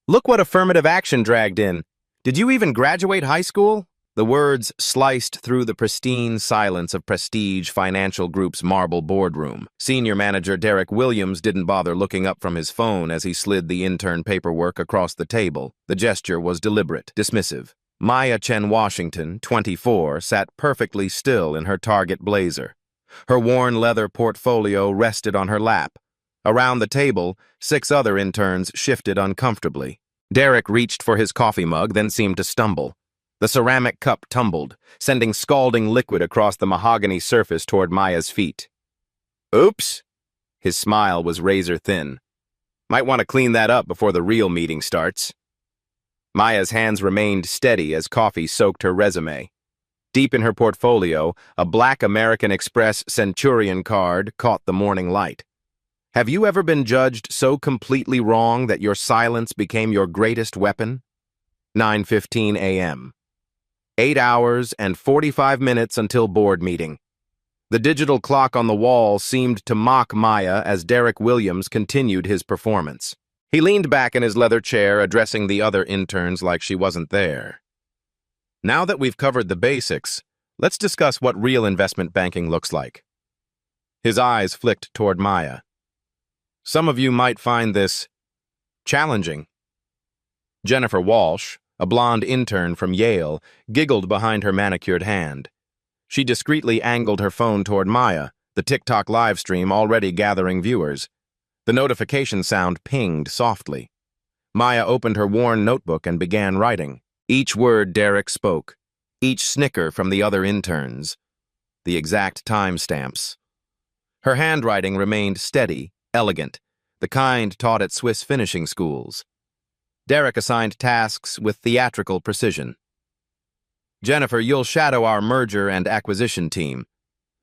Look what affirmative action dragged in. Did you even graduate high school? The words sliced through the pristine silence of Prestige Financial Group's marble boardroom. Senior manager Derek Williams didn't bother looking up from his phone as he slid the intern paperwork across the table. The gesture was deliberate, dismissive. Maya Chen Washington, 24, sat perfectly still in her Target blazer. Her worn leather portfolio rested on her lap. Around the table, 6 other interns shifted uncomfortably. Derek reached for his coffee mug, then seemed to stumble. The ceramic cup tumbled, sending scalding liquid across the mahogany surface toward Maya's feet. Oops! His smile was razor-thin. Might want to clean that up before the real meeting starts. Maya's hands remained steady as coffee soaked her resume. Deep in her portfolio, a black American Express Centurion card caught the morning light. Have you ever been judged so completely wrong that your silence became your greatest weapon? 9:15 a.m. 8 hours and 45 minutes until board meeting. The digital clock on the wall seemed to mock Maya as Derek Williams continued his performance. He leaned back in his leather chair, addressing the other interns like she wasn't there. Now that we've covered the basics, let's discuss what real investment banking looks like. His eyes flicked toward Maya. Some of you might find this challenging. Jennifer Walsh, a blonde intern from Yale, giggled behind her manicured hand. She discreetly angled her phone toward Maya, the TikTok live stream already gathering viewers. The notification sound pinged softly. Maya opened her worn notebook and began writing. Each word Derek spoke, each snicker from the other interns, the exact timestamps. Her handwriting remained steady, elegant, the kind taught at Swiss finishing schools. Derek assigned tasks with theatrical precision. Jennifer, you'll shadow our merger and acquisition team.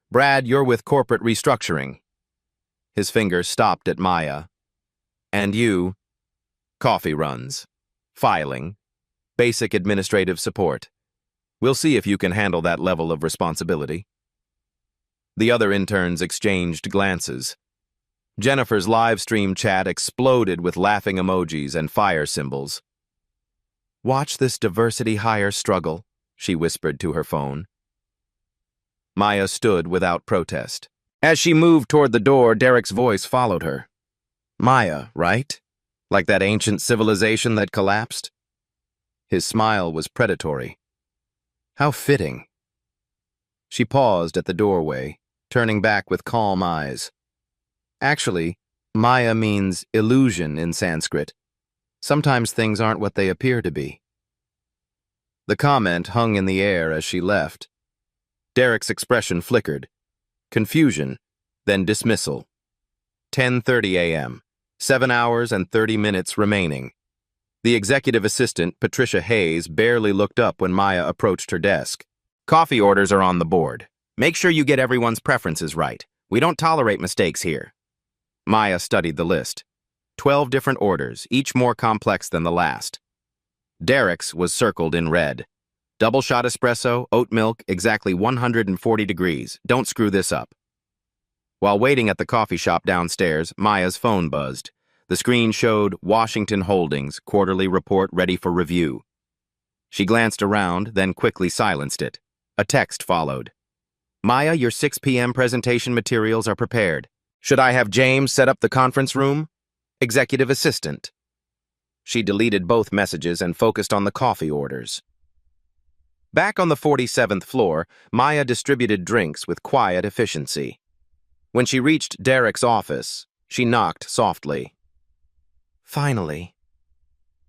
Brad, you're with corporate restructuring. His fingers stopped at Maya. And you, coffee runs, filing, basic administrative support. We'll see if you can handle that level of responsibility. The other interns exchanged glances. Jennifer's live stream chat exploded with laughing emojis and fire symbols. Watch this diversity hire struggle, she whispered to her phone. Maya stood without protest. As she moved toward the door, Derek's voice followed her. Maya, right? Like that ancient civilization that collapsed? His smile was predatory. How fitting. She paused at the doorway, turning back with calm eyes. Actually, Maya means illusion in Sanskrit. Sometimes things aren't what they appear to be. The comment hung in the air as she left. Derek's expression flickered. Confusion, then dismissal. 10:30 a.m. 7 hours and 30 minutes remaining. The executive assistant, Patricia Hayes, barely looked up when Maya approached her desk. Coffee orders are on the board. Make sure you get everyone's preferences right. We don't tolerate mistakes here. Maya studied the list. 12 different orders, each more complex than the last. Derek's was circled in red. Double shot espresso, oat milk, exactly 140 degrees. Don't screw this up. While waiting at the coffee shop downstairs, Maya's phone buzzed. The screen showed Washington Holdings quarterly report ready for review. She glanced around, then quickly silenced it. A text followed. Maya, your 6 p.m. presentation materials are prepared. Should I have James set up the conference room? Executive assistant. She deleted both messages and focused on the coffee orders. Back on the 47th floor, Maya distributed drinks with quiet efficiency. When she reached Derek's office, she knocked softly. Finally.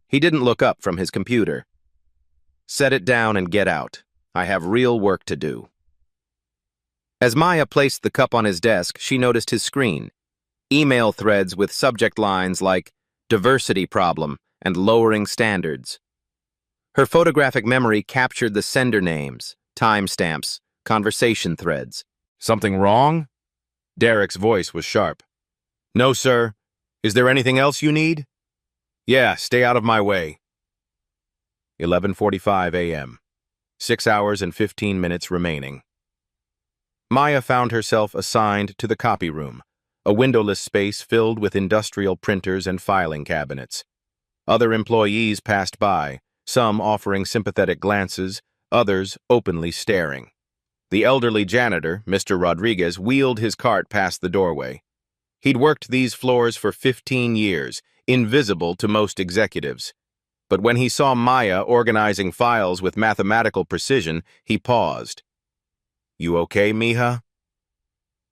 He didn't look up from his computer. Set it down and get out. I have real work to do. As Maya placed the cup on his desk, she noticed his screen. Email threads with subject lines like diversity problem and lowering standards. Her photographic memory captured the sender names, timestamps, conversation threads. Something wrong? Derek's voice was sharp. No, sir. Is there anything else you need? Yeah, stay out of my way. 11:45 a.m. 6 hours and 15 minutes remaining. Maya found herself assigned to the copy room, a windowless space filled with industrial printers and filing cabinets. Other employees passed by, some offering sympathetic glances, others openly staring. The elderly janitor, Mr. Rodriguez, wheeled his cart past the doorway. He'd worked these floors for 15 years, invisible to most executives. But when he saw Maya organizing files with mathematical precision, he paused. "You okay, mija?"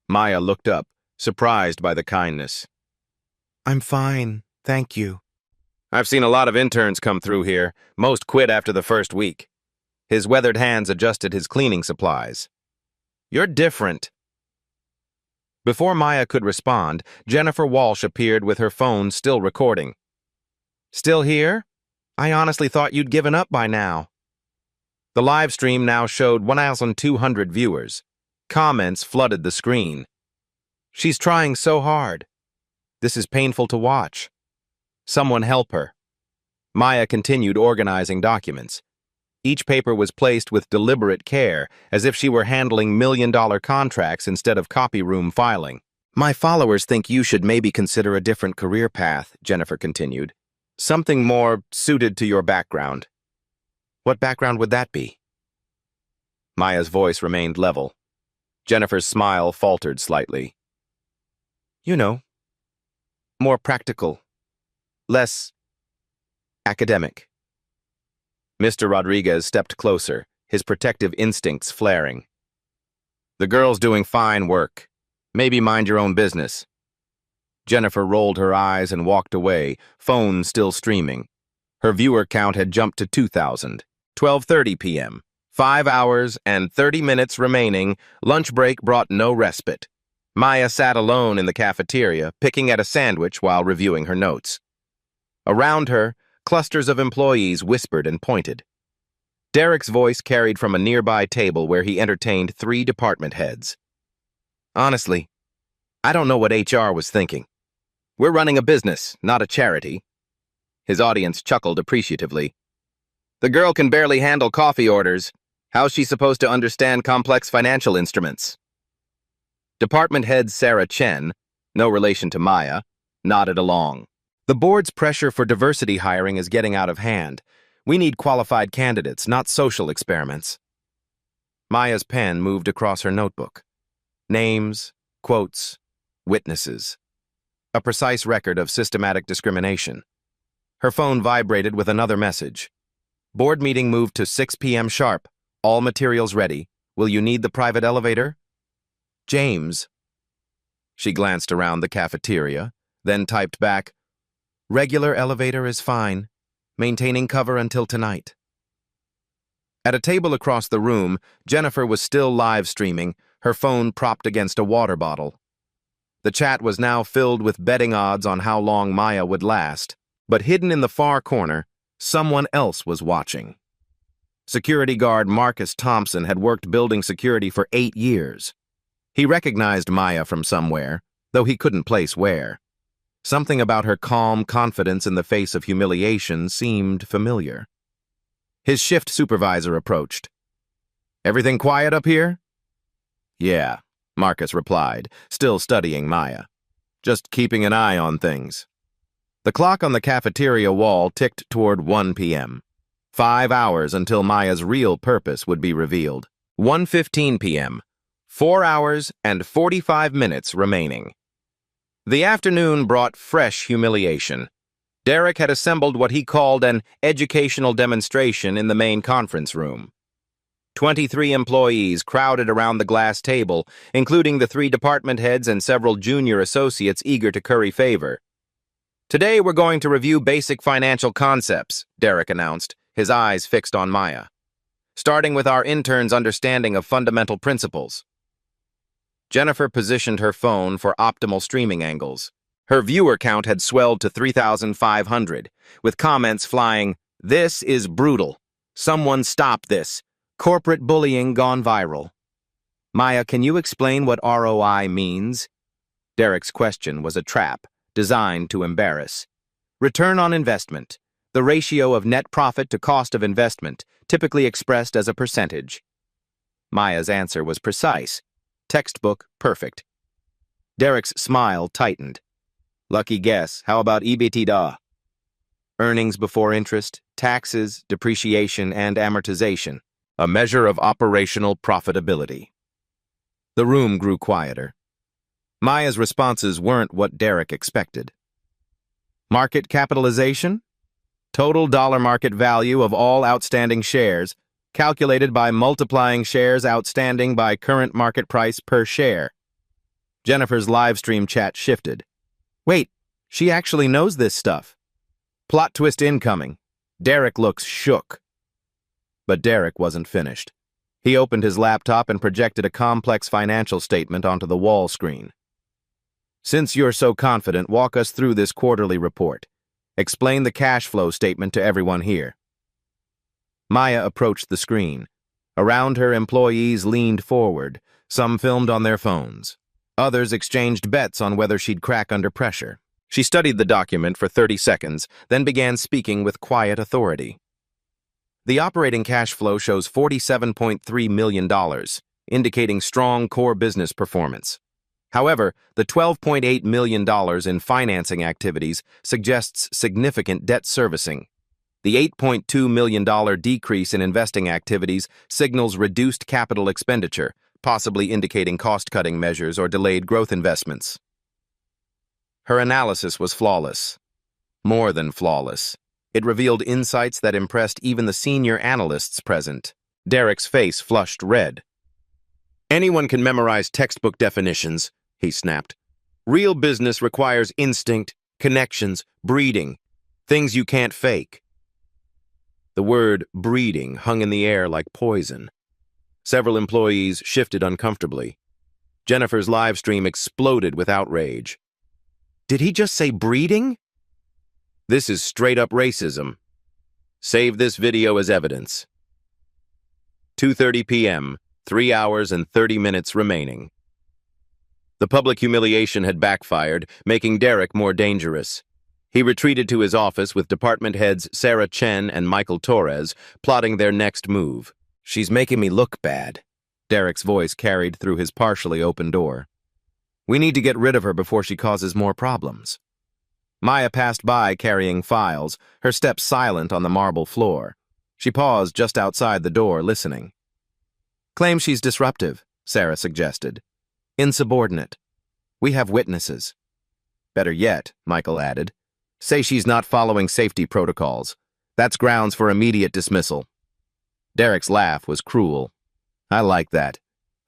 Maya looked up, surprised by the kindness. "I'm fine, thank you." "I've seen a lot of interns come through here. Most quit after the first week." His weathered hands adjusted his cleaning supplies. "You're different." Before Maya could respond, Jennifer Walsh appeared with her phone still recording. "Still here? I honestly thought you'd given up by now." The live stream now showed 1,200 viewers. Comments flooded the screen. "She's trying so hard. This is painful to watch. Someone help her." Maya continued organizing documents. Each paper was placed with deliberate care, as if she were handling million-dollar contracts instead of copy room filing. "My followers think you should maybe consider a different career path," Jennifer continued. "Something more suited to your background." "What background would that be?" Maya's voice remained level. Jennifer's smile faltered slightly. "You know, more practical, less academic." Mr. Rodriguez stepped closer, his protective instincts flaring. "The girl's doing fine work. Maybe mind your own business." Jennifer rolled her eyes and walked away, phone still streaming. Her viewer count had jumped to 2,000. 12:30 p.m. 5 hours and 30 minutes remaining. Lunch break brought no respite. Maya sat alone in the cafeteria, picking at a sandwich while reviewing her notes. Around her, clusters of employees whispered and pointed. Derek's voice carried from a nearby table where he entertained 3 department heads. "Honestly, I don't know what HR was thinking. We're running a business, not a charity." His audience chuckled appreciatively. "The girl can barely handle coffee orders. How's she supposed to understand complex financial instruments?" Department head Sarah Chen, no relation to Maya, nodded along. "The board's pressure for diversity hiring is getting out of hand. We need qualified candidates, not social experiments." Maya's pen moved across her notebook. Names, quotes, witnesses. A precise record of systematic discrimination. Her phone vibrated with another message. "Board meeting moved to 6 p.m. sharp. All materials ready. Will you need the private elevator?" "James." She glanced around the cafeteria, then typed back, "Regular elevator is fine. Maintaining cover until tonight." At a table across the room, Jennifer was still live streaming, her phone propped against a water bottle. The chat was now filled with betting odds on how long Maya would last, but hidden in the far corner, someone else was watching. Security guard Marcus Thompson had worked building security for 8 years. He recognized Maya from somewhere, though he couldn't place where. Something about her calm confidence in the face of humiliation seemed familiar. His shift supervisor approached. "Everything quiet up here?" "Yeah," Marcus replied, still studying Maya. "Just keeping an eye on things." The clock on the cafeteria wall ticked toward 1 p.m. 5 hours until Maya's real purpose would be revealed. 1:15 p.m. 4 hours and 45 minutes remaining. The afternoon brought fresh humiliation. Derek had assembled what he called an educational demonstration in the main conference room. 23 employees crowded around the glass table, including the 3 department heads and several junior associates eager to curry favor. "Today we're going to review basic financial concepts," Derek announced, his eyes fixed on Maya. "Starting with our intern's understanding of fundamental principles." Jennifer positioned her phone for optimal streaming angles. Her viewer count had swelled to 3,500, with comments flying, "This is brutal. Someone stop this. Corporate bullying gone viral." "Maya, can you explain what ROI means?" Derek's question was a trap, designed to embarrass. "Return on investment, the ratio of net profit to cost of investment, typically expressed as a percentage." Maya's answer was precise. Textbook perfect. Derek's smile tightened. "Lucky guess. How about EBITDA?" earnings before interest, taxes, depreciation, and amortization, a measure of operational profitability. The room grew quieter. Maya's responses weren't what Derek expected. Market capitalization? Total dollar market value of all outstanding shares, calculated by multiplying shares outstanding by current market price per share. Jennifer's live stream chat shifted. Wait, she actually knows this stuff. Plot twist incoming. Derek looks shook. But Derek wasn't finished. He opened his laptop and projected a complex financial statement onto the wall screen. Since you're so confident, walk us through this quarterly report. Explain the cash flow statement to everyone here. Maya approached the screen. Around her, employees leaned forward. Some filmed on their phones. Others exchanged bets on whether she'd crack under pressure. She studied the document for 30 seconds, then began speaking with quiet authority. The operating cash flow shows $47.3 million, indicating strong core business performance. However, the $12.8 million in financing activities suggests significant debt servicing. The $8.2 million decrease in investing activities signals reduced capital expenditure, possibly indicating cost-cutting measures or delayed growth investments. Her analysis was flawless. More than flawless. It revealed insights that impressed even the senior analysts present. Derek's face flushed red. Anyone can memorize textbook definitions, he snapped. Real business requires instinct, connections, breeding, things you can't fake. The word breeding hung in the air like poison. Several employees shifted uncomfortably. Jennifer's live stream exploded with outrage. Did he just say breeding? This is straight-up racism. Save this video as evidence. 2:30 p.m., 3 hours and 30 minutes remaining. The public humiliation had backfired, making Derek more dangerous. He retreated to his office with department heads Sarah Chen and Michael Torres plotting their next move. She's making me look bad. Derek's voice carried through his partially open door. We need to get rid of her before she causes more problems. Maya passed by carrying files, her steps silent on the marble floor. She paused just outside the door, listening. Claim she's disruptive, Sarah suggested. Insubordinate. We have witnesses. Better yet, Michael added. Say she's not following safety protocols. That's grounds for immediate dismissal. Derek's laugh was cruel. I like that.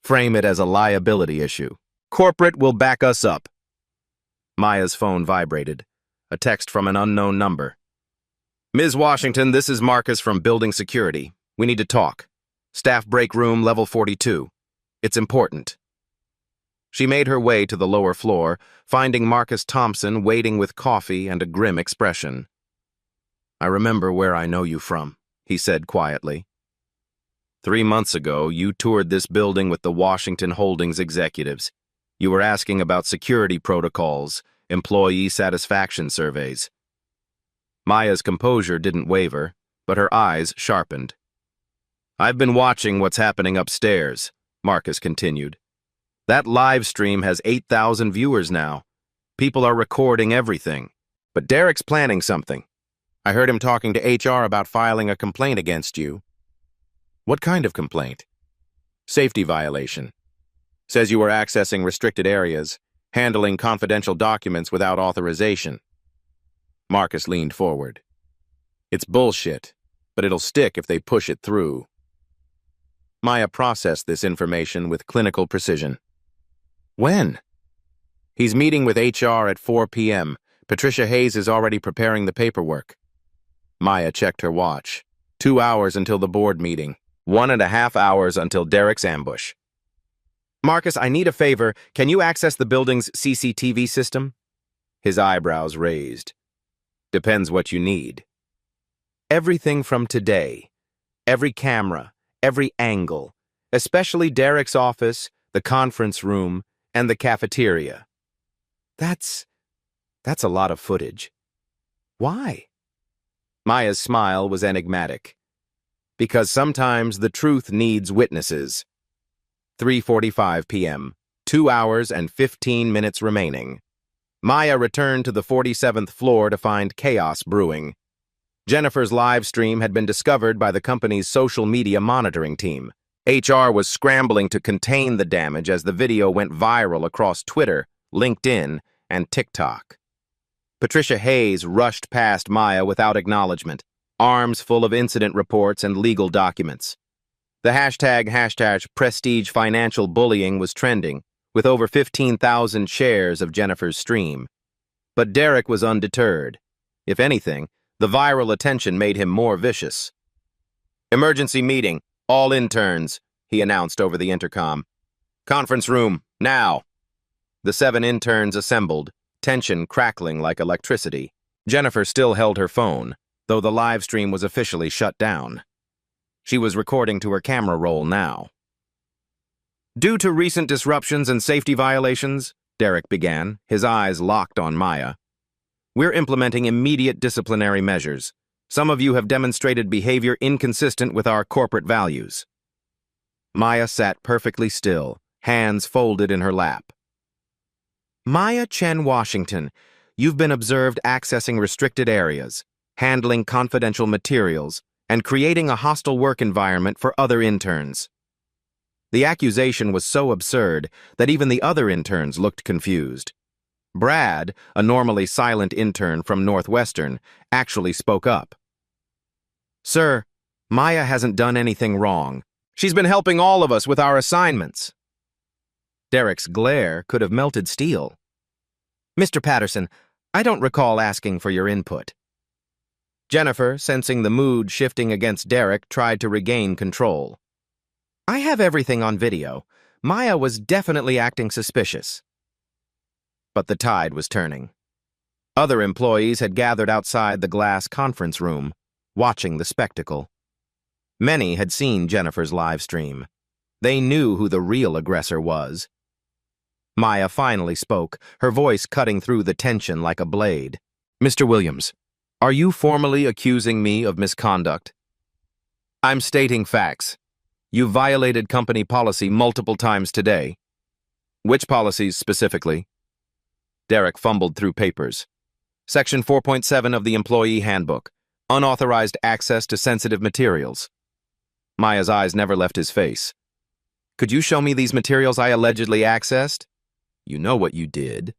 Frame it as a liability issue. Corporate will back us up. Maya's phone vibrated. A text from an unknown number. Ms. Washington, this is Marcus from Building Security. We need to talk. Staff break room, level 42. It's important. She made her way to the lower floor, finding Marcus Thompson waiting with coffee and a grim expression. I remember where I know you from, he said quietly. 3 months ago, you toured this building with the Washington Holdings executives. You were asking about security protocols, employee satisfaction surveys. Maya's composure didn't waver, but her eyes sharpened. I've been watching what's happening upstairs, Marcus continued. That live stream has 8,000 viewers now. People are recording everything. But Derek's planning something. I heard him talking to HR about filing a complaint against you. What kind of complaint? Safety violation. Says you were accessing restricted areas, handling confidential documents without authorization. Marcus leaned forward. It's bullshit, but it'll stick if they push it through. Maya processed this information with clinical precision. When? He's meeting with HR at 4 p.m. Patricia Hayes is already preparing the paperwork. Maya checked her watch. 2 hours until the board meeting. 1.5 hours until Derek's ambush. Marcus, I need a favor. Can you access the building's CCTV system? His eyebrows raised. Depends what you need. Everything from today. Every camera, every angle, especially Derek's office, the conference room, and the cafeteria. That's a lot of footage. Why? Maya's smile was enigmatic. Because sometimes the truth needs witnesses. 3:45 p.m., 2 hours and 15 minutes remaining. Maya returned to the 47th floor to find chaos brewing. Jennifer's live stream had been discovered by the company's social media monitoring team. HR was scrambling to contain the damage as the video went viral across Twitter, LinkedIn, and TikTok. Patricia Hayes rushed past Maya without acknowledgement, arms full of incident reports and legal documents. The hashtag prestige financial bullying was trending, with over 15,000 shares of Jennifer's stream. But Derek was undeterred. If anything, the viral attention made him more vicious. "Emergency meeting, all interns," he announced over the intercom. "Conference room, now." The 7 interns assembled, tension crackling like electricity. Jennifer still held her phone, though the live stream was officially shut down. She was recording to her camera roll now. "Due to recent disruptions and safety violations," Derek began, his eyes locked on Maya, "we're implementing immediate disciplinary measures. Some of you have demonstrated behavior inconsistent with our corporate values." Maya sat perfectly still, hands folded in her lap. "Maya Chen Washington, you've been observed accessing restricted areas, handling confidential materials, and creating a hostile work environment for other interns." The accusation was so absurd that even the other interns looked confused. Brad, a normally silent intern from Northwestern, actually spoke up. "Sir, Maya hasn't done anything wrong. She's been helping all of us with our assignments." Derek's glare could have melted steel. "Mr. Patterson, I don't recall asking for your input." Jennifer, sensing the mood shifting against Derek, tried to regain control. "I have everything on video. Maya was definitely acting suspicious." But the tide was turning. Other employees had gathered outside the glass conference room, watching the spectacle. Many had seen Jennifer's live stream. They knew who the real aggressor was. Maya finally spoke, her voice cutting through the tension like a blade. "Mr. Williams, are you formally accusing me of misconduct?" "I'm stating facts. You violated company policy multiple times today." "Which policies specifically?" Derek fumbled through papers. "Section 4.7 of the Employee Handbook, unauthorized access to sensitive materials." Maya's eyes never left his face. "Could you show me these materials I allegedly accessed?" "You know what you did."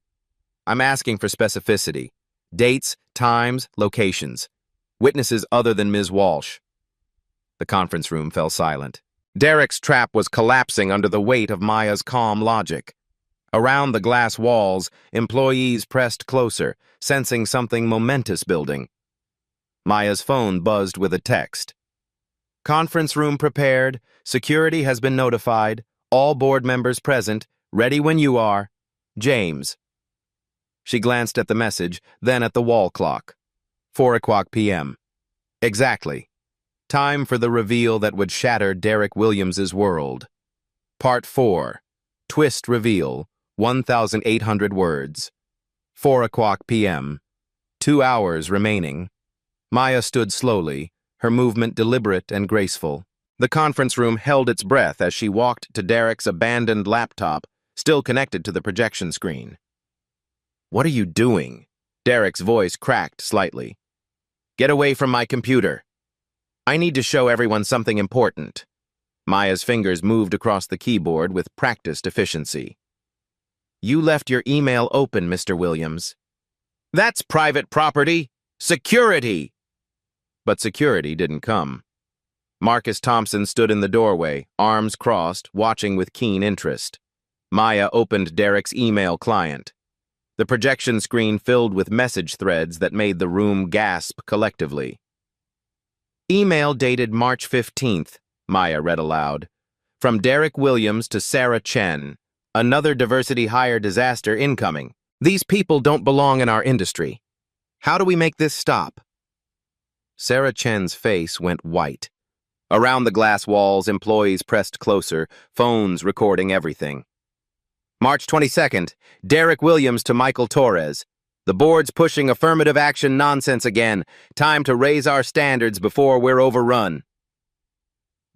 "I'm asking for specificity. Dates, times, locations. Witnesses other than Ms. Walsh." The conference room fell silent. Derek's trap was collapsing under the weight of Maya's calm logic. Around the glass walls, employees pressed closer, sensing something momentous building. Maya's phone buzzed with a text. "Conference room prepared. Security has been notified. All board members present. Ready when you are. James." She glanced at the message, then at the wall clock. 4:00 p.m. Exactly. Time for the reveal that would shatter Derek Williams's world. Part 4. Twist reveal. 1,800 words. 4:00 p.m. 2 hours remaining. Maya stood slowly, her movement deliberate and graceful. The conference room held its breath as she walked to Derek's abandoned laptop, still connected to the projection screen. "What are you doing?" Derek's voice cracked slightly. "Get away from my computer. I need to show everyone something important." Maya's fingers moved across the keyboard with practiced efficiency. "You left your email open, Mr. Williams." "That's private property. Security!" But security didn't come. Marcus Thompson stood in the doorway, arms crossed, watching with keen interest. Maya opened Derek's email client. The projection screen filled with message threads that made the room gasp collectively. "Email dated March 15th, Maya read aloud. "From Derek Williams to Sarah Chen. Another diversity hire disaster incoming. These people don't belong in our industry. How do we make this stop?" Sarah Chen's face went white. Around the glass walls, employees pressed closer, phones recording everything. "March 22nd, Derek Williams to Michael Torres. The board's pushing affirmative action nonsense again. Time to raise our standards before we're overrun."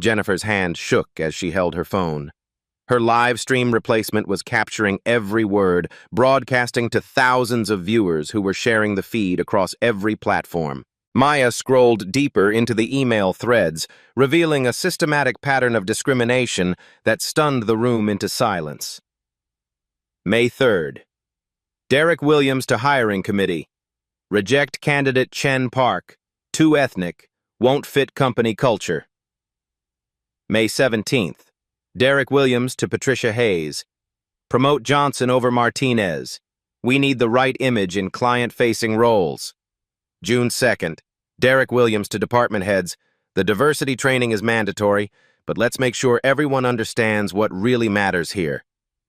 Jennifer's hand shook as she held her phone. Her live stream replacement was capturing every word, broadcasting to thousands of viewers who were sharing the feed across every platform. Maya scrolled deeper into the email threads, revealing a systematic pattern of discrimination that stunned the room into silence. May 3rd. Derek Williams to hiring committee. Reject candidate Chen Park. Too ethnic. Won't fit company culture. May 17th. Derek Williams to Patricia Hayes. Promote Johnson over Martinez. We need the right image in client-facing roles. June 2nd. Derek Williams to department heads. The diversity training is mandatory, but let's make sure everyone understands what really matters here.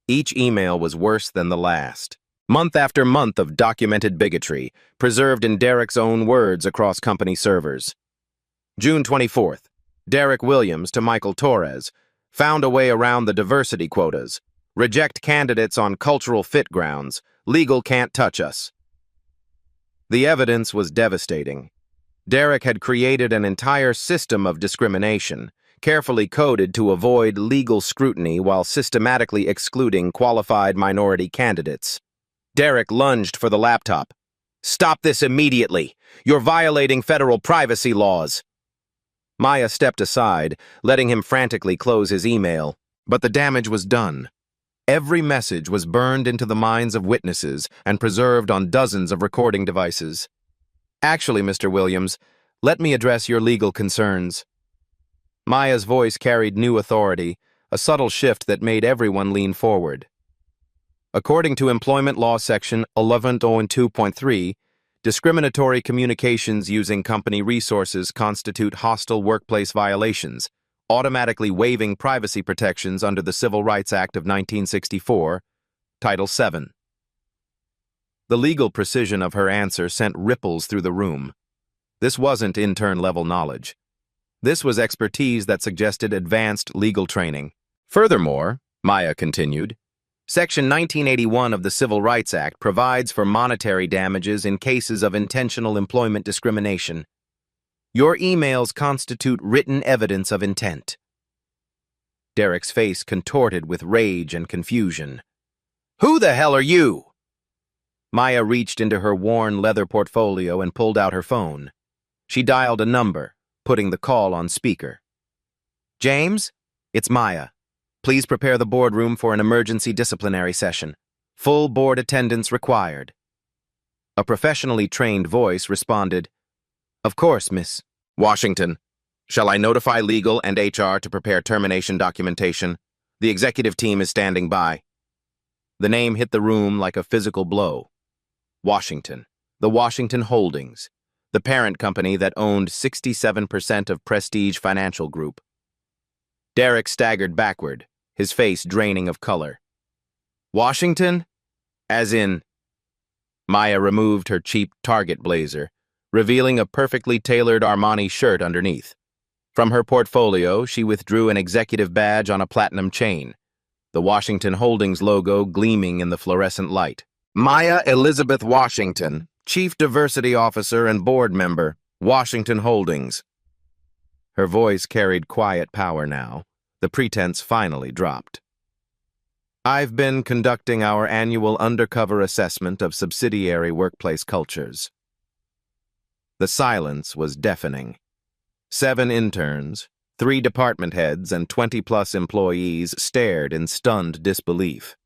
Each email was worse than the last. Month after month of documented bigotry, preserved in Derek's own words across company servers. June 24th. Derek Williams to Michael Torres. Found a way around the diversity quotas. Reject candidates on cultural fit grounds. Legal can't touch us. The evidence was devastating. Derek had created an entire system of discrimination, carefully coded to avoid legal scrutiny while systematically excluding qualified minority candidates. Derek lunged for the laptop. "Stop this immediately! You're violating federal privacy laws!" Maya stepped aside, letting him frantically close his email. But the damage was done. Every message was burned into the minds of witnesses and preserved on dozens of recording devices. "Actually, Mr. Williams, let me address your legal concerns." Maya's voice carried new authority, a subtle shift that made everyone lean forward. According to Employment Law Section 1102.3, discriminatory communications using company resources constitute hostile workplace violations, automatically waiving privacy protections under the Civil Rights Act of 1964, Title VII. The legal precision of her answer sent ripples through the room. This wasn't intern-level knowledge. This was expertise that suggested advanced legal training. Furthermore, Maya continued, Section 1981 of the Civil Rights Act provides for monetary damages in cases of intentional employment discrimination. Your emails constitute written evidence of intent. Derek's face contorted with rage and confusion. "Who the hell are you?" Maya reached into her worn leather portfolio and pulled out her phone. She dialed a number, putting the call on speaker. "James, it's Maya. Please prepare the boardroom for an emergency disciplinary session. Full board attendance required." A professionally trained voice responded, "Of course, Miss Washington. Shall I notify legal and HR to prepare termination documentation? The executive team is standing by." The name hit the room like a physical blow. Washington, the Washington Holdings, the parent company that owned 67% of Prestige Financial Group. Derek staggered backward, his face draining of color. "Washington? As in..." Maya removed her cheap Target blazer, revealing a perfectly tailored Armani shirt underneath. From her portfolio, she withdrew an executive badge on a platinum chain, the Washington Holdings logo gleaming in the fluorescent light. Maya Elizabeth Washington, Chief Diversity Officer and Board Member, Washington Holdings. Her voice carried quiet power now. The pretense finally dropped. "I've been conducting our annual undercover assessment of subsidiary workplace cultures." The silence was deafening. 7 interns, 3 department heads, and 20-plus employees stared in stunned disbelief.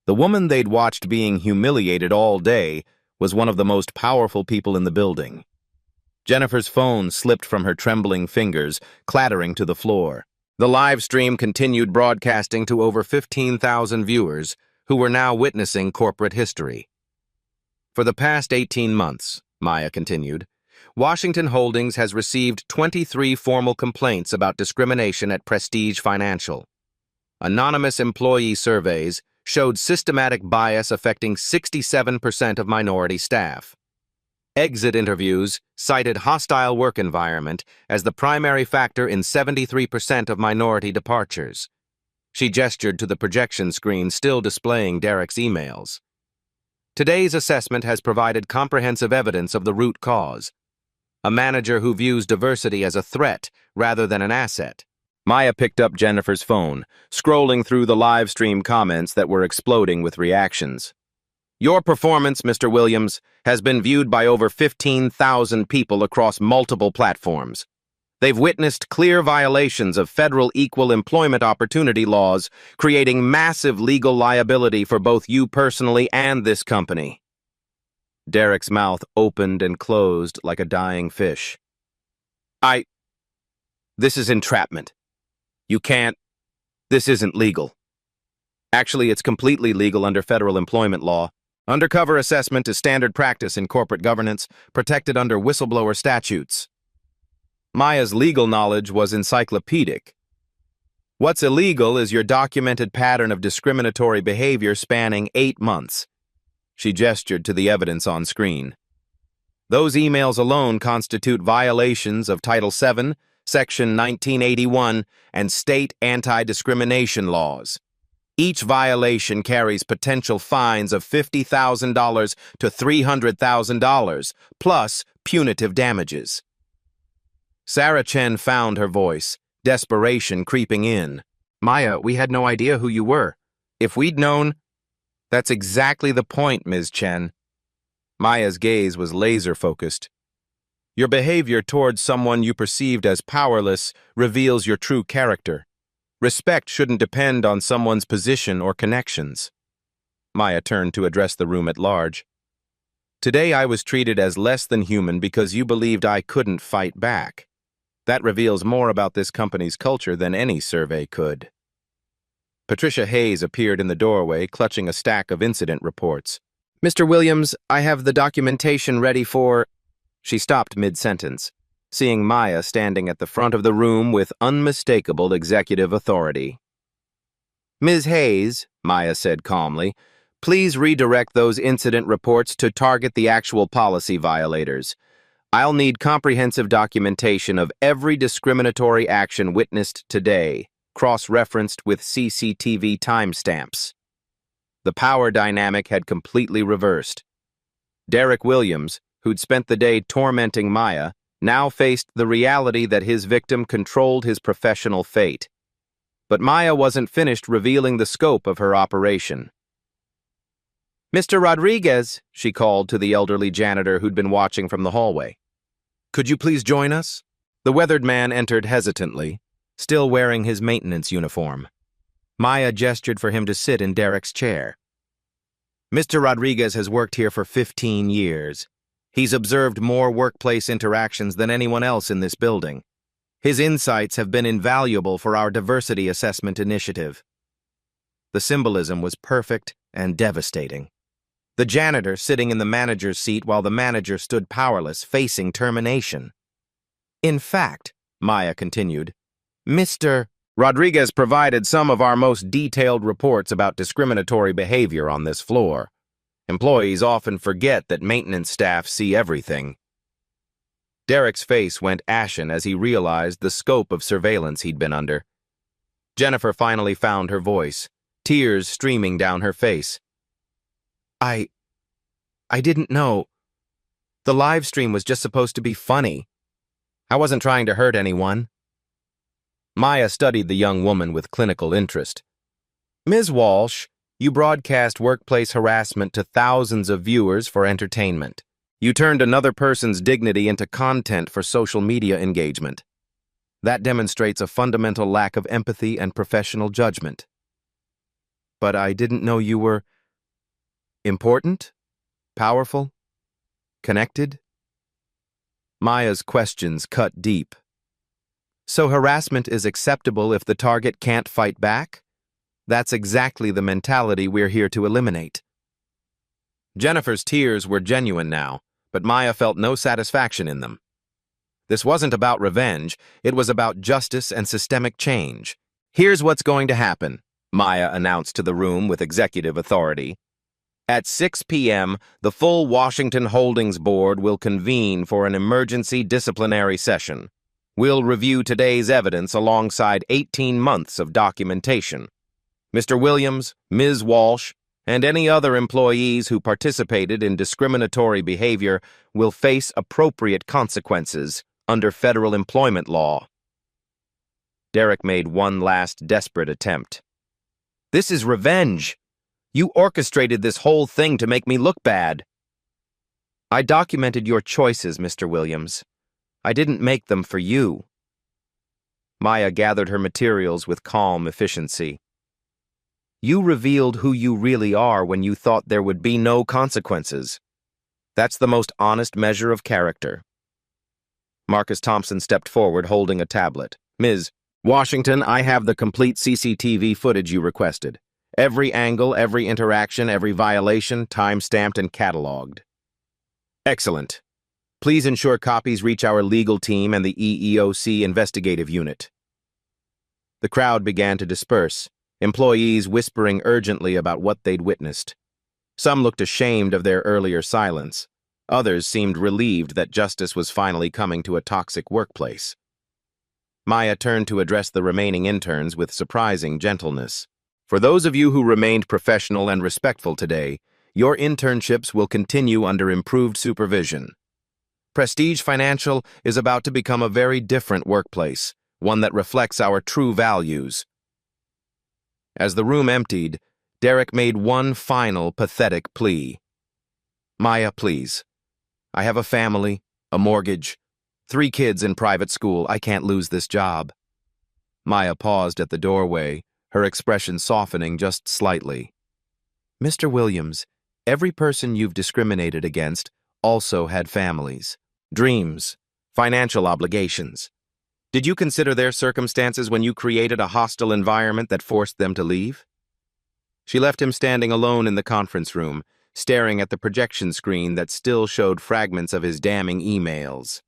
The woman they'd watched being humiliated all day was one of the most powerful people in the building. Jennifer's phone slipped from her trembling fingers, clattering to the floor. The live stream continued broadcasting to over 15,000 viewers, who were now witnessing corporate history. "For the past 18 months, Maya continued, Washington Holdings has received 23 formal complaints about discrimination at Prestige Financial. Anonymous employee surveys showed systematic bias affecting 67% of minority staff. Exit interviews cited hostile work environment as the primary factor in 73% of minority departures." She gestured to the projection screen still displaying Derek's emails. "Today's assessment has provided comprehensive evidence of the root cause. A manager who views diversity as a threat rather than an asset." Maya picked up Jennifer's phone, scrolling through the live stream comments that were exploding with reactions. "Your performance, Mr. Williams, has been viewed by over 15,000 people across multiple platforms. They've witnessed clear violations of federal equal employment opportunity laws, creating massive legal liability for both you personally and this company. Derek's mouth opened and closed like a dying fish. This is entrapment. You can't. This isn't legal. Actually, it's completely legal under federal employment law. Undercover assessment is standard practice in corporate governance, protected under whistleblower statutes. Maya's legal knowledge was encyclopedic. What's illegal is your documented pattern of discriminatory behavior spanning 8 months. She gestured to the evidence on screen. Those emails alone constitute violations of Title VII, Section 1981, and state anti-discrimination laws. Each violation carries potential fines of $50,000 to $300,000, plus punitive damages. Sarah Chen found her voice, desperation creeping in. Maya, we had no idea who you were. If we'd known... That's exactly the point, Ms. Chen. Maya's gaze was laser-focused. Your behavior towards someone you perceived as powerless reveals your true character. Respect shouldn't depend on someone's position or connections. Maya turned to address the room at large. Today I was treated as less than human because you believed I couldn't fight back. That reveals more about this company's culture than any survey could. Patricia Hayes appeared in the doorway, clutching a stack of incident reports. Mr. Williams, I have the documentation ready for... She stopped mid-sentence, seeing Maya standing at the front of the room with unmistakable executive authority. Ms. Hayes, Maya said calmly, please redirect those incident reports to target the actual policy violators. I'll need comprehensive documentation of every discriminatory action witnessed today, cross-referenced with CCTV timestamps. The power dynamic had completely reversed. Derek Williams, who'd spent the day tormenting Maya, now faced the reality that his victim controlled his professional fate. But Maya wasn't finished revealing the scope of her operation. Mr. Rodriguez, she called to the elderly janitor who'd been watching from the hallway. Could you please join us? The weathered man entered hesitantly, still wearing his maintenance uniform. Maya gestured for him to sit in Derek's chair. Mr. Rodriguez has worked here for 15 years. He's observed more workplace interactions than anyone else in this building. His insights have been invaluable for our diversity assessment initiative. The symbolism was perfect and devastating. The janitor sitting in the manager's seat while the manager stood powerless, facing termination. In fact, Maya continued, Mr. Rodriguez provided some of our most detailed reports about discriminatory behavior on this floor. Employees often forget that maintenance staff see everything. Derek's face went ashen as he realized the scope of surveillance he'd been under. Jennifer finally found her voice, tears streaming down her face. I didn't know. The live stream was just supposed to be funny. I wasn't trying to hurt anyone. Maya studied the young woman with clinical interest. Ms. Walsh, you broadcast workplace harassment to thousands of viewers for entertainment. You turned another person's dignity into content for social media engagement. That demonstrates a fundamental lack of empathy and professional judgment. But I didn't know you were important, powerful, connected. Maya's questions cut deep. So harassment is acceptable if the target can't fight back? That's exactly the mentality we're here to eliminate. Jennifer's tears were genuine now, but Maya felt no satisfaction in them. This wasn't about revenge, it was about justice and systemic change. Here's what's going to happen, Maya announced to the room with executive authority. At 6 p.m., the full Washington Holdings Board will convene for an emergency disciplinary session. We'll review today's evidence alongside 18 months of documentation. Mr. Williams, Ms. Walsh, and any other employees who participated in discriminatory behavior will face appropriate consequences under federal employment law. Derek made one last desperate attempt. This is revenge. You orchestrated this whole thing to make me look bad. I documented your choices, Mr. Williams. I didn't make them for you. Maya gathered her materials with calm efficiency. You revealed who you really are when you thought there would be no consequences. That's the most honest measure of character. Marcus Thompson stepped forward, holding a tablet. Ms. Washington, I have the complete CCTV footage you requested. Every angle, every interaction, every violation, time-stamped and cataloged. Excellent. Please ensure copies reach our legal team and the EEOC investigative unit. The crowd began to disperse, employees whispering urgently about what they'd witnessed. Some looked ashamed of their earlier silence. Others seemed relieved that justice was finally coming to a toxic workplace. Maya turned to address the remaining interns with surprising gentleness. For those of you who remained professional and respectful today, your internships will continue under improved supervision. Prestige Financial is about to become a very different workplace, one that reflects our true values. As the room emptied, Derek made one final pathetic plea. Maya, please. I have a family, a mortgage, 3 kids in private school. I can't lose this job. Maya paused at the doorway, her expression softening just slightly. Mr. Williams, every person you've discriminated against also had families, dreams, financial obligations. Did you consider their circumstances when you created a hostile environment that forced them to leave? She left him standing alone in the conference room, staring at the projection screen that still showed fragments of his damning emails.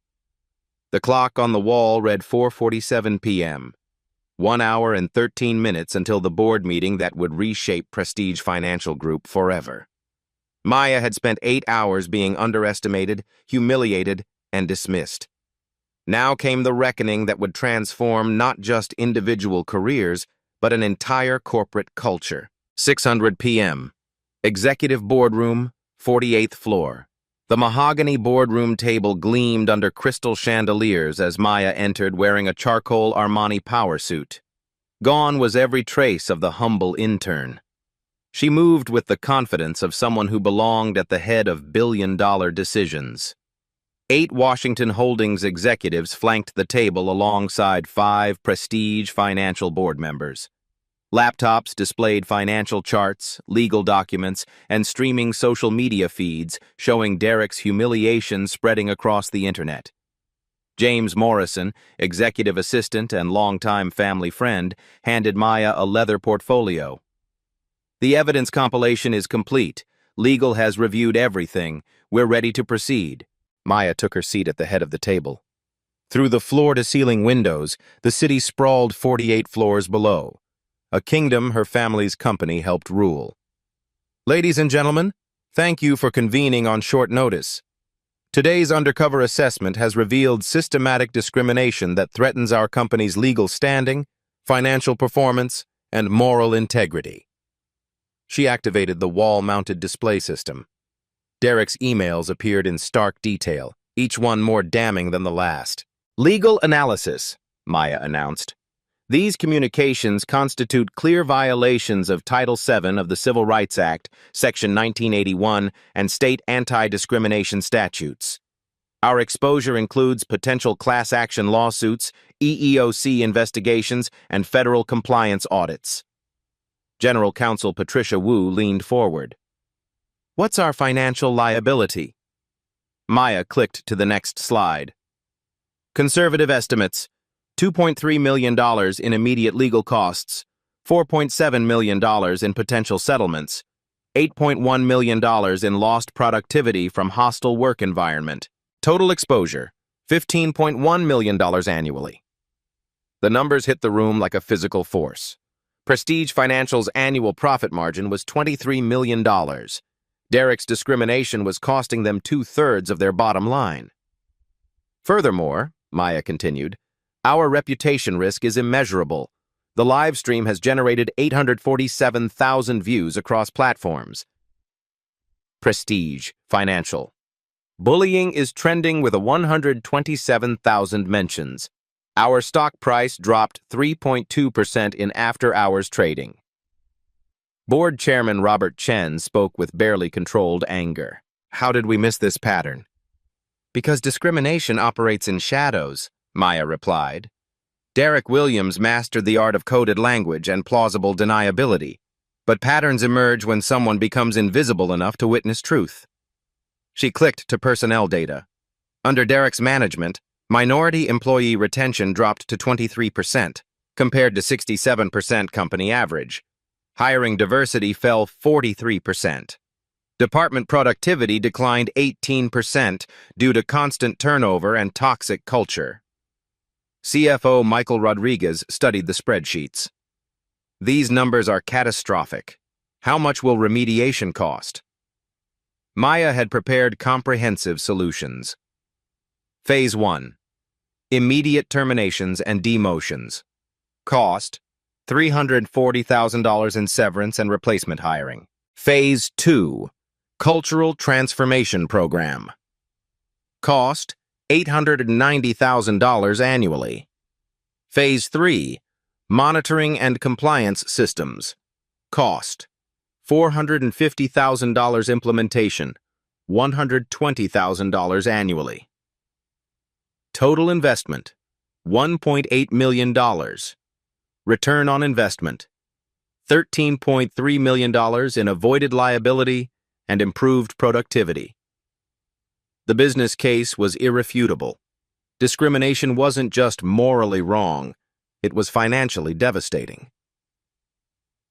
The clock on the wall read 4:47 p.m., 1 hour and 13 minutes until the board meeting that would reshape Prestige Financial Group forever. Maya had spent 8 hours being underestimated, humiliated, and dismissed. Now came the reckoning that would transform not just individual careers, but an entire corporate culture. 6:00 p.m. Executive Boardroom, 48th floor. The mahogany boardroom table gleamed under crystal chandeliers as Maya entered wearing a charcoal Armani power suit. Gone was every trace of the humble intern. She moved with the confidence of someone who belonged at the head of billion-dollar decisions. 8 Washington Holdings executives flanked the table alongside 5 Prestige Financial board members. Laptops displayed financial charts, legal documents, and streaming social media feeds showing Derek's humiliation spreading across the internet. James Morrison, executive assistant and longtime family friend, handed Maya a leather portfolio. The evidence compilation is complete. Legal has reviewed everything. We're ready to proceed. Maya took her seat at the head of the table. Through the floor-to-ceiling windows, the city sprawled 48 floors below. A kingdom her family's company helped rule. Ladies and gentlemen, thank you for convening on short notice. Today's undercover assessment has revealed systematic discrimination that threatens our company's legal standing, financial performance, and moral integrity. She activated the wall-mounted display system. Derek's emails appeared in stark detail, each one more damning than the last. Legal analysis, Maya announced. These communications constitute clear violations of Title VII of the Civil Rights Act, Section 1981, and state anti-discrimination statutes. Our exposure includes potential class action lawsuits, EEOC investigations, and federal compliance audits. General Counsel Patricia Wu leaned forward. What's our financial liability? Maya clicked to the next slide. Conservative estimates. $2.3 million in immediate legal costs, $4.7 million in potential settlements, $8.1 million in lost productivity from hostile work environment. Total exposure, $15.1 million annually. The numbers hit the room like a physical force. Prestige Financial's annual profit margin was $23 million. Derek's discrimination was costing them 2/3 of their bottom line. Furthermore, Maya continued, our reputation risk is immeasurable. The live stream has generated 847,000 views across platforms. Prestige Financial. Bullying is trending with 127,000 mentions. Our stock price dropped 3.2% in after-hours trading. Board Chairman Robert Chen spoke with barely controlled anger. How did we miss this pattern? Because discrimination operates in shadows, Maya replied. Derek Williams mastered the art of coded language and plausible deniability, but patterns emerge when someone becomes invisible enough to witness truth. She clicked to personnel data. Under Derek's management, minority employee retention dropped to 23%, compared to 67% company average. Hiring diversity fell 43%. Department productivity declined 18% due to constant turnover and toxic culture. CFO Michael Rodriguez studied the spreadsheets. These numbers are catastrophic. How much will remediation cost? Maya had prepared comprehensive solutions. Phase 1. Immediate terminations and demotions. Cost, $340,000 in severance and replacement hiring. Phase 2. Cultural Transformation Program. Cost, $890,000 annually. Phase 3. Monitoring and Compliance Systems. Cost, $450,000 implementation, $120,000 annually. Total investment, $1.8 million. Return on investment, $13.3 million in avoided liability and improved productivity. The business case was irrefutable. Discrimination wasn't just morally wrong, it was financially devastating.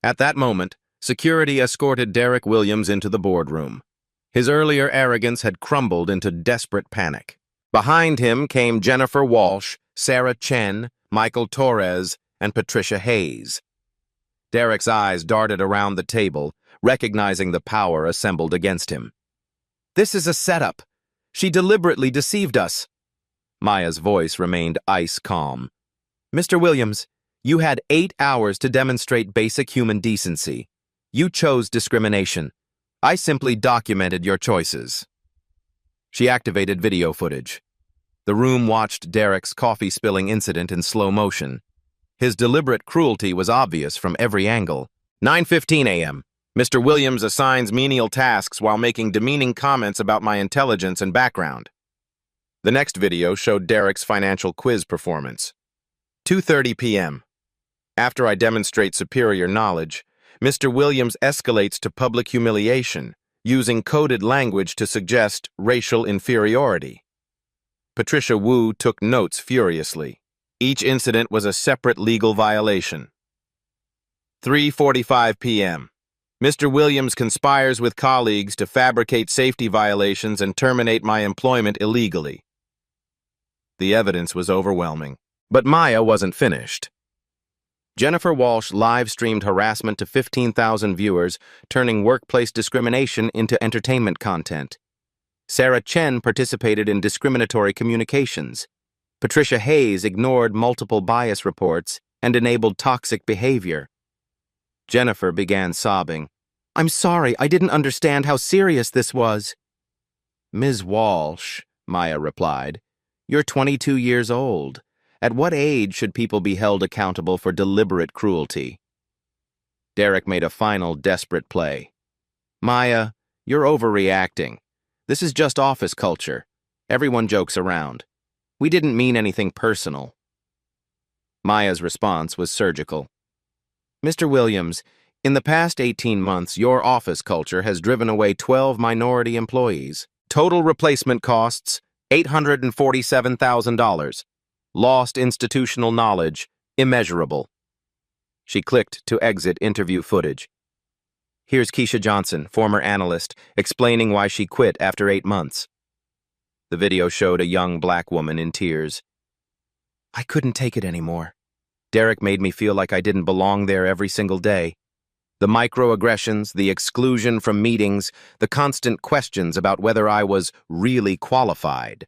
At that moment, security escorted Derek Williams into the boardroom. His earlier arrogance had crumbled into desperate panic. Behind him came Jennifer Walsh, Sarah Chen, Michael Torres, and Patricia Hayes. Derek's eyes darted around the table, recognizing the power assembled against him. "This is a setup. She deliberately deceived us." Maya's voice remained ice calm. "Mr. Williams, you had 8 hours to demonstrate basic human decency. You chose discrimination. I simply documented your choices." She activated video footage. The room watched Derek's coffee-spilling incident in slow motion. His deliberate cruelty was obvious from every angle. 9:15 a.m. Mr. Williams assigns menial tasks while making demeaning comments about my intelligence and background. The next video showed Derek's financial quiz performance. 2:30 p.m. After I demonstrate superior knowledge, Mr. Williams escalates to public humiliation, using coded language to suggest racial inferiority. Patricia Wu took notes furiously. Each incident was a separate legal violation. 3:45 p.m. Mr. Williams conspires with colleagues to fabricate safety violations and terminate my employment illegally. The evidence was overwhelming. But Maya wasn't finished. Jennifer Walsh live-streamed harassment to 15,000 viewers, turning workplace discrimination into entertainment content. Sarah Chen participated in discriminatory communications. Patricia Hayes ignored multiple bias reports and enabled toxic behavior. Jennifer began sobbing. "I'm sorry, I didn't understand how serious this was." "Ms. Walsh," Maya replied, "you're 22 years old. At what age should people be held accountable for deliberate cruelty?" Derek made a final desperate play. "Maya, you're overreacting. This is just office culture. Everyone jokes around. We didn't mean anything personal." Maya's response was surgical. "Mr. Williams, in the past 18 months, your office culture has driven away 12 minority employees. Total replacement costs, $847,000. Lost institutional knowledge, immeasurable." She clicked to exit interview footage. Here's Keisha Johnson, former analyst, explaining why she quit after 8 months. The video showed a young black woman in tears. "I couldn't take it anymore. Derek made me feel like I didn't belong there every single day. The microaggressions, the exclusion from meetings, the constant questions about whether I was really qualified."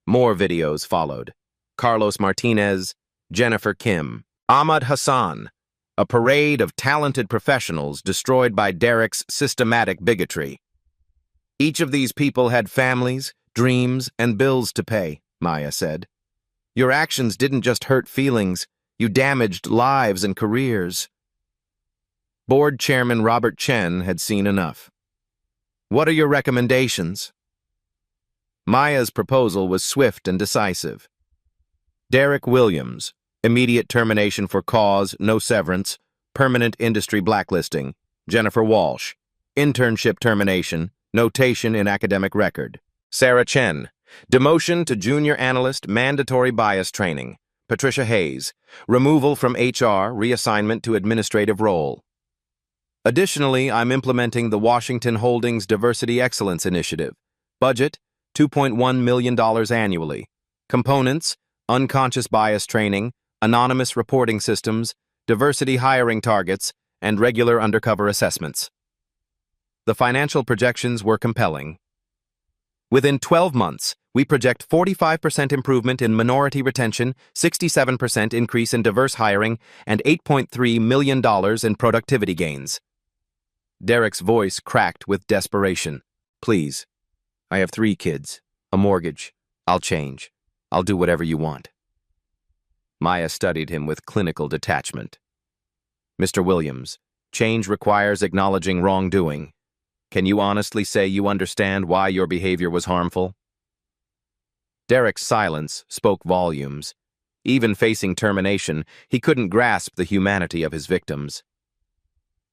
More videos followed. Carlos Martinez, Jennifer Kim, Ahmad Hassan, a parade of talented professionals destroyed by Derek's systematic bigotry. "Each of these people had families, dreams, and bills to pay," Maya said. "Your actions didn't just hurt feelings, you damaged lives and careers." Board Chairman Robert Chen had seen enough. What are your recommendations? Maya's proposal was swift and decisive. Derek Williams, immediate termination for cause, no severance, permanent industry blacklisting. Jennifer Walsh, internship termination, notation in academic record. Sarah Chen, demotion to junior analyst, mandatory bias training. Patricia Hayes, removal from HR, reassignment to administrative role. Additionally, I'm implementing the Washington Holdings Diversity Excellence Initiative. Budget, $2.1 million annually. Components, unconscious bias training, anonymous reporting systems, diversity hiring targets, and regular undercover assessments. The financial projections were compelling. Within 12 months, we project 45% improvement in minority retention, 67% increase in diverse hiring, and $8.3 million in productivity gains. Derek's voice cracked with desperation. Please, I have 3 kids, a mortgage. I'll change. I'll do whatever you want. Maya studied him with clinical detachment. Mr. Williams, change requires acknowledging wrongdoing. Can you honestly say you understand why your behavior was harmful? Derek's silence spoke volumes. Even facing termination, he couldn't grasp the humanity of his victims.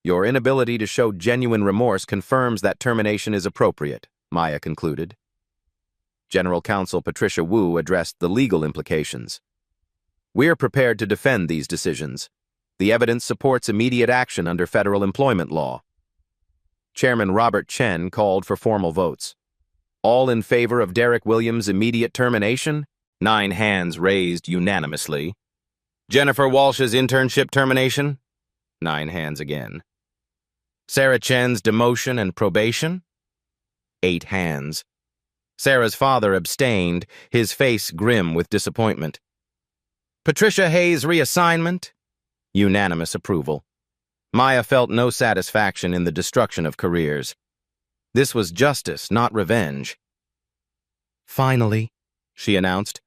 Your inability to show genuine remorse confirms that termination is appropriate, Maya concluded. General Counsel Patricia Wu addressed the legal implications. We're prepared to defend these decisions. The evidence supports immediate action under federal employment law. Chairman Robert Chen called for formal votes. All in favor of Derek Williams' immediate termination? 9 hands raised unanimously. Jennifer Walsh's internship termination? 9 hands again. Sarah Chen's demotion and probation? 8 hands. Sarah's father abstained, his face grim with disappointment. Patricia Hayes' reassignment? Unanimous approval. Maya felt no satisfaction in the destruction of careers. This was justice, not revenge. Finally, she announced,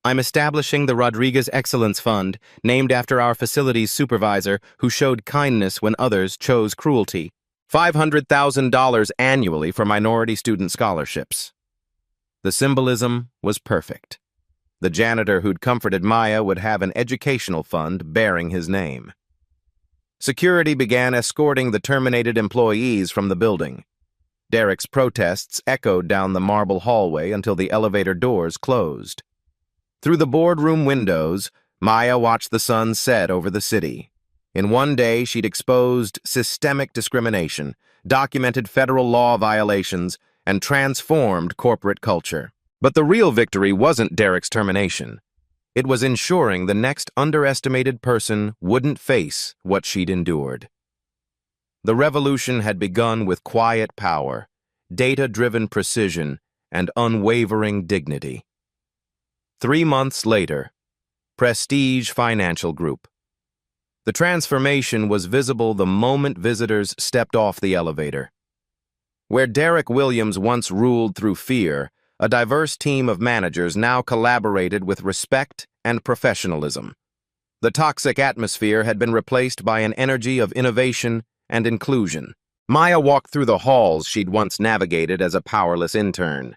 I'm establishing the Rodriguez Excellence Fund, named after our facilities supervisor who showed kindness when others chose cruelty. $500,000 annually for minority student scholarships. The symbolism was perfect. The janitor who'd comforted Maya would have an educational fund bearing his name. Security began escorting the terminated employees from the building. Derek's protests echoed down the marble hallway until the elevator doors closed. Through the boardroom windows, Maya watched the sun set over the city. In one day, she'd exposed systemic discrimination, documented federal law violations, and transformed corporate culture. But the real victory wasn't Derek's termination. It was ensuring the next underestimated person wouldn't face what she'd endured. The revolution had begun with quiet power, data-driven precision, and unwavering dignity. 3 months later, Prestige Financial Group. The transformation was visible the moment visitors stepped off the elevator. Where Derek Williams once ruled through fear, a diverse team of managers now collaborated with respect and professionalism. The toxic atmosphere had been replaced by an energy of innovation and inclusion. Maya walked through the halls she'd once navigated as a powerless intern.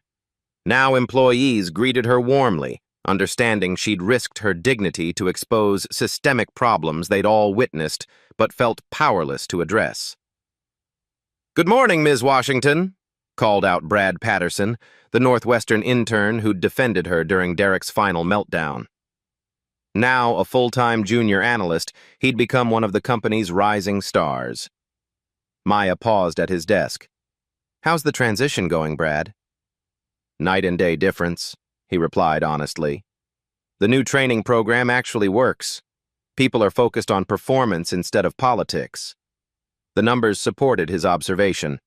Now employees greeted her warmly, understanding she'd risked her dignity to expose systemic problems they'd all witnessed but felt powerless to address. "Good morning, Ms. Washington," called out Brad Patterson, the Northwestern intern who'd defended her during Derek's final meltdown. Now a full-time junior analyst, he'd become one of the company's rising stars. Maya paused at his desk. "How's the transition going, Brad?" "Night and day difference," he replied honestly. "The new training program actually works. People are focused on performance instead of politics." The numbers supported his observation.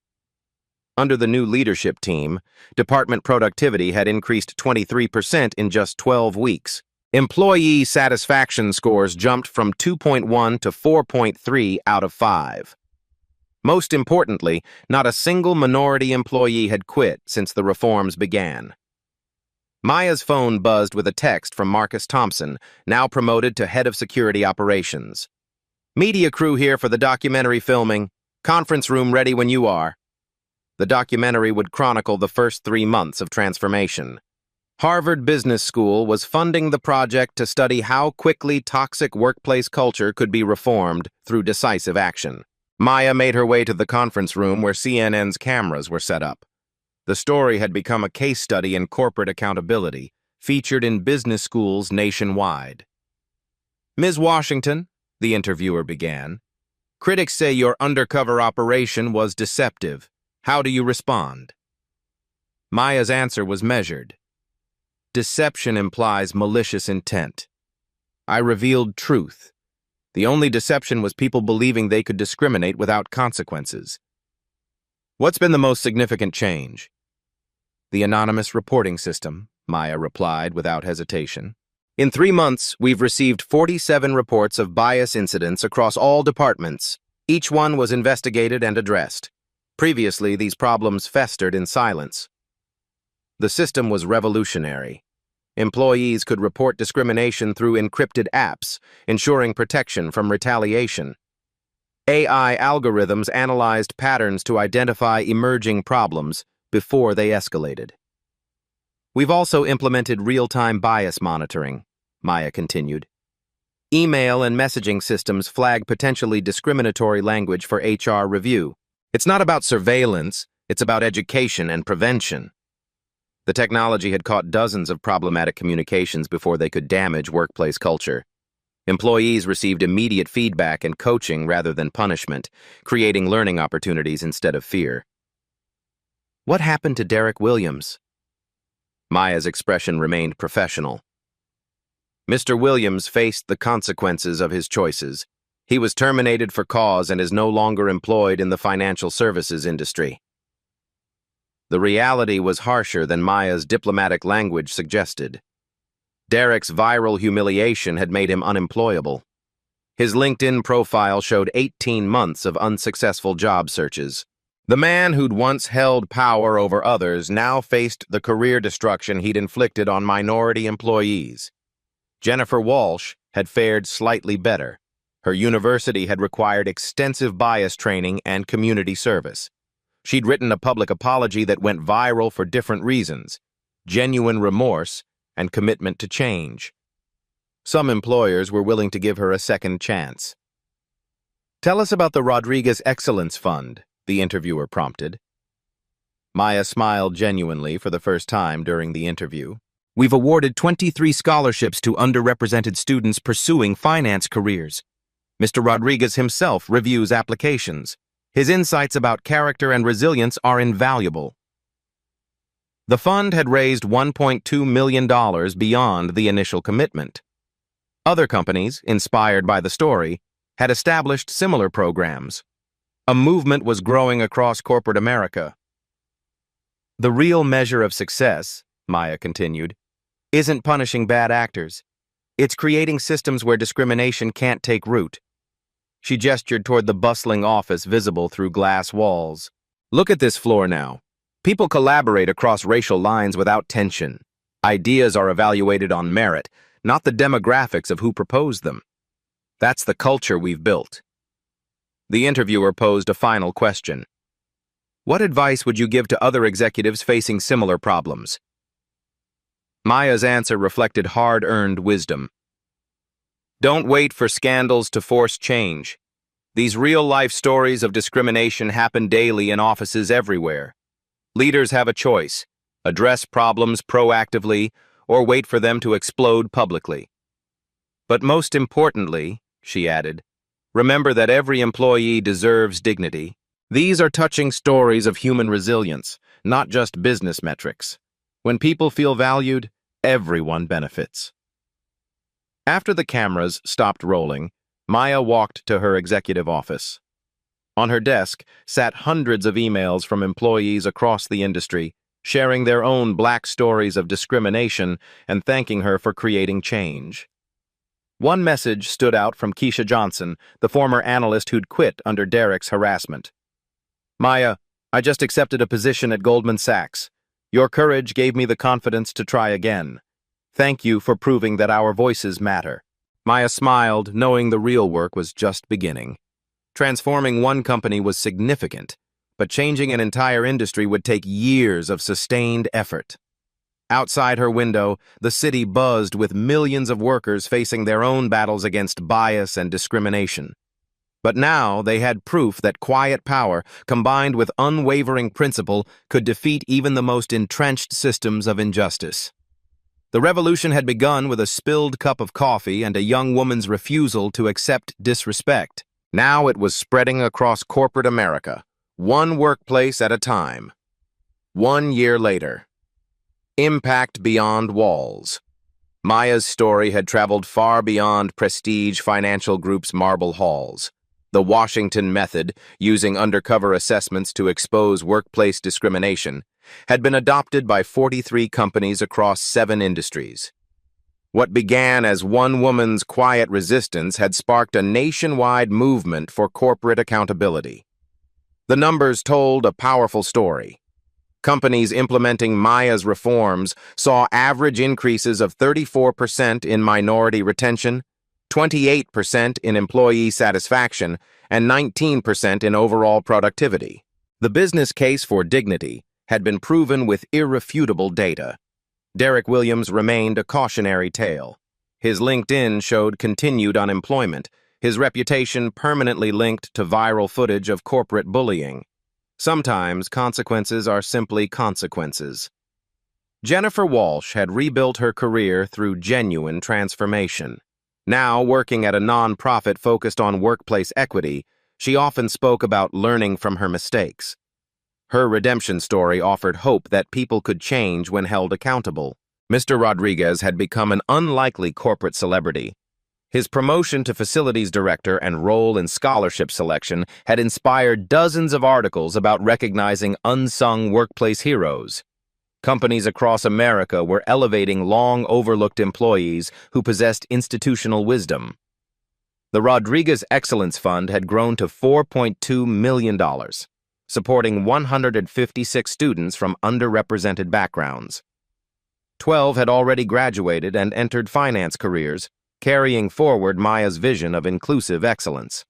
Under the new leadership team, department productivity had increased 23% in just 12 weeks. Employee satisfaction scores jumped from 2.1 to 4.3 out of 5. Most importantly, not a single minority employee had quit since the reforms began. Maya's phone buzzed with a text from Marcus Thompson, now promoted to head of security operations. "Media crew here for the documentary filming. Conference room ready when you are." The documentary would chronicle the first 3 months of transformation. Harvard Business School was funding the project to study how quickly toxic workplace culture could be reformed through decisive action. Maya made her way to the conference room where CNN's cameras were set up. The story had become a case study in corporate accountability, featured in business schools nationwide. "Ms. Washington," the interviewer began, "critics say your undercover operation was deceptive. How do you respond?" Maya's answer was measured. "Deception implies malicious intent. I revealed truth. The only deception was people believing they could discriminate without consequences." "What's been the most significant change?" "The anonymous reporting system," Maya replied without hesitation. "In 3 months, we've received 47 reports of bias incidents across all departments. Each one was investigated and addressed. Previously, these problems festered in silence. The system was revolutionary. Employees could report discrimination through encrypted apps, ensuring protection from retaliation. AI algorithms analyzed patterns to identify emerging problems before they escalated. We've also implemented real-time bias monitoring," Maya continued. "Email and messaging systems flag potentially discriminatory language for HR review. It's not about surveillance, it's about education and prevention." The technology had caught dozens of problematic communications before they could damage workplace culture. Employees received immediate feedback and coaching rather than punishment, creating learning opportunities instead of fear. "What happened to Derek Williams?" Maya's expression remained professional. "Mr. Williams faced the consequences of his choices. He was terminated for cause and is no longer employed in the financial services industry." The reality was harsher than Maya's diplomatic language suggested. Derek's viral humiliation had made him unemployable. His LinkedIn profile showed 18 months of unsuccessful job searches. The man who'd once held power over others now faced the career destruction he'd inflicted on minority employees. Jennifer Walsh had fared slightly better. Her university had required extensive bias training and community service. She'd written a public apology that went viral for different reasons: genuine remorse and commitment to change. Some employers were willing to give her a second chance. "Tell us about the Rodriguez Excellence Fund," the interviewer prompted. Maya smiled genuinely for the first time during the interview. "We've awarded 23 scholarships to underrepresented students pursuing finance careers. Mr. Rodriguez himself reviews applications. His insights about character and resilience are invaluable." The fund had raised $1.2 million beyond the initial commitment. Other companies, inspired by the story, had established similar programs. A movement was growing across corporate America. "The real measure of success," Maya continued, "isn't punishing bad actors. It's creating systems where discrimination can't take root." She gestured toward the bustling office visible through glass walls. "Look at this floor now. People collaborate across racial lines without tension. Ideas are evaluated on merit, not the demographics of who proposed them. That's the culture we've built." The interviewer posed a final question. "What advice would you give to other executives facing similar problems?" Maya's answer reflected hard-earned wisdom. "Don't wait for scandals to force change. These real-life stories of discrimination happen daily in offices everywhere. Leaders have a choice: address problems proactively or wait for them to explode publicly. But most importantly," she added, "remember that every employee deserves dignity. These are touching stories of human resilience, not just business metrics. When people feel valued, everyone benefits." After the cameras stopped rolling, Maya walked to her executive office. On her desk sat hundreds of emails from employees across the industry, sharing their own black stories of discrimination and thanking her for creating change. One message stood out from Keisha Johnson, the former analyst who'd quit under Derek's harassment. "Maya, I just accepted a position at Goldman Sachs. Your courage gave me the confidence to try again. Thank you for proving that our voices matter." Maya smiled, knowing the real work was just beginning. Transforming one company was significant, but changing an entire industry would take years of sustained effort. Outside her window, the city buzzed with millions of workers facing their own battles against bias and discrimination. But now they had proof that quiet power, combined with unwavering principle, could defeat even the most entrenched systems of injustice. The revolution had begun with a spilled cup of coffee and a young woman's refusal to accept disrespect. Now it was spreading across corporate America, one workplace at a time. 1 year later. Impact beyond walls. Maya's story had traveled far beyond prestige financial groups' marble halls. The Washington method, using undercover assessments to expose workplace discrimination, had been adopted by 43 companies across 7 industries. What began as one woman's quiet resistance had sparked a nationwide movement for corporate accountability. The numbers told a powerful story. Companies implementing Maya's reforms saw average increases of 34% in minority retention, 28% in employee satisfaction, and 19% in overall productivity. The business case for dignity had been proven with irrefutable data. Derek Williams remained a cautionary tale. His LinkedIn showed continued unemployment, his reputation permanently linked to viral footage of corporate bullying. Sometimes consequences are simply consequences. Jennifer Walsh had rebuilt her career through genuine transformation. Now, working at a nonprofit focused on workplace equity, she often spoke about learning from her mistakes. Her redemption story offered hope that people could change when held accountable. Mr. Rodriguez had become an unlikely corporate celebrity. His promotion to facilities director and role in scholarship selection had inspired dozens of articles about recognizing unsung workplace heroes. Companies across America were elevating long-overlooked employees who possessed institutional wisdom. The Rodriguez Excellence Fund had grown to $4.2 million, supporting 156 students from underrepresented backgrounds. 12 had already graduated and entered finance careers, carrying forward Maya's vision of inclusive excellence.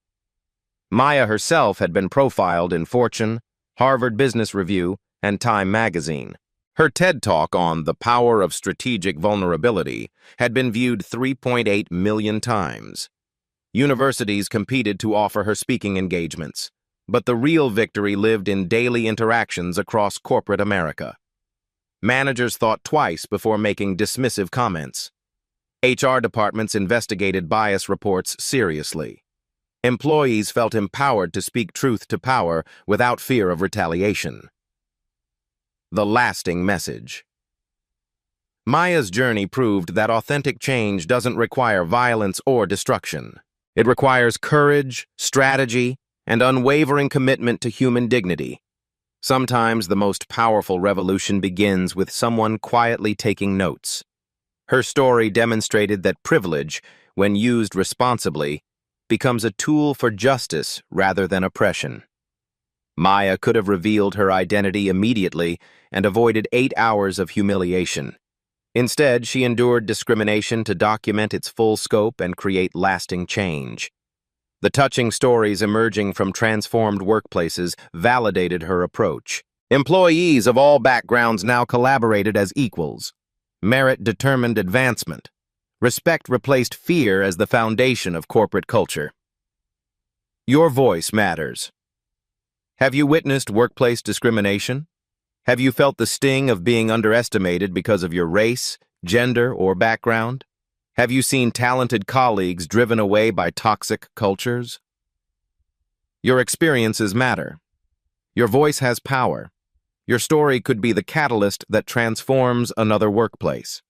Maya herself had been profiled in Fortune, Harvard Business Review, and Time magazine. Her TED Talk on the power of strategic vulnerability had been viewed 3.8 million times. Universities competed to offer her speaking engagements, but the real victory lived in daily interactions across corporate America. Managers thought twice before making dismissive comments. HR departments investigated bias reports seriously. Employees felt empowered to speak truth to power without fear of retaliation. The lasting message. Maya's journey proved that authentic change doesn't require violence or destruction. It requires courage, strategy, and unwavering commitment to human dignity. Sometimes the most powerful revolution begins with someone quietly taking notes. Her story demonstrated that privilege, when used responsibly, becomes a tool for justice rather than oppression. Maya could have revealed her identity immediately and avoided 8 hours of humiliation. Instead, she endured discrimination to document its full scope and create lasting change. The touching stories emerging from transformed workplaces validated her approach. Employees of all backgrounds now collaborated as equals. Merit determined advancement. Respect replaced fear as the foundation of corporate culture. Your voice matters. Have you witnessed workplace discrimination? Have you felt the sting of being underestimated because of your race, gender, or background? Have you seen talented colleagues driven away by toxic cultures? Your experiences matter. Your voice has power. Your story could be the catalyst that transforms another workplace.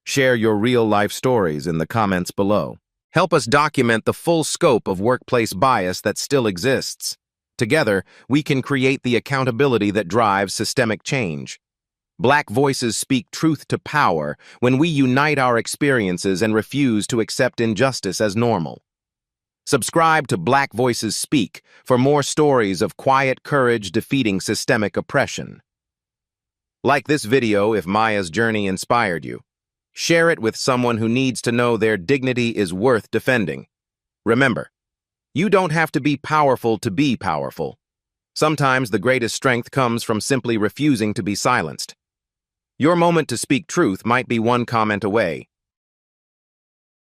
Share your real-life stories in the comments below. Help us document the full scope of workplace bias that still exists. Together, we can create the accountability that drives systemic change. Black voices speak truth to power when we unite our experiences and refuse to accept injustice as normal. Subscribe to Black Voices Speak for more stories of quiet courage defeating systemic oppression. Like this video if Maya's journey inspired you. Share it with someone who needs to know their dignity is worth defending. Remember, you don't have to be powerful to be powerful. Sometimes the greatest strength comes from simply refusing to be silenced. Your moment to speak truth might be one comment away,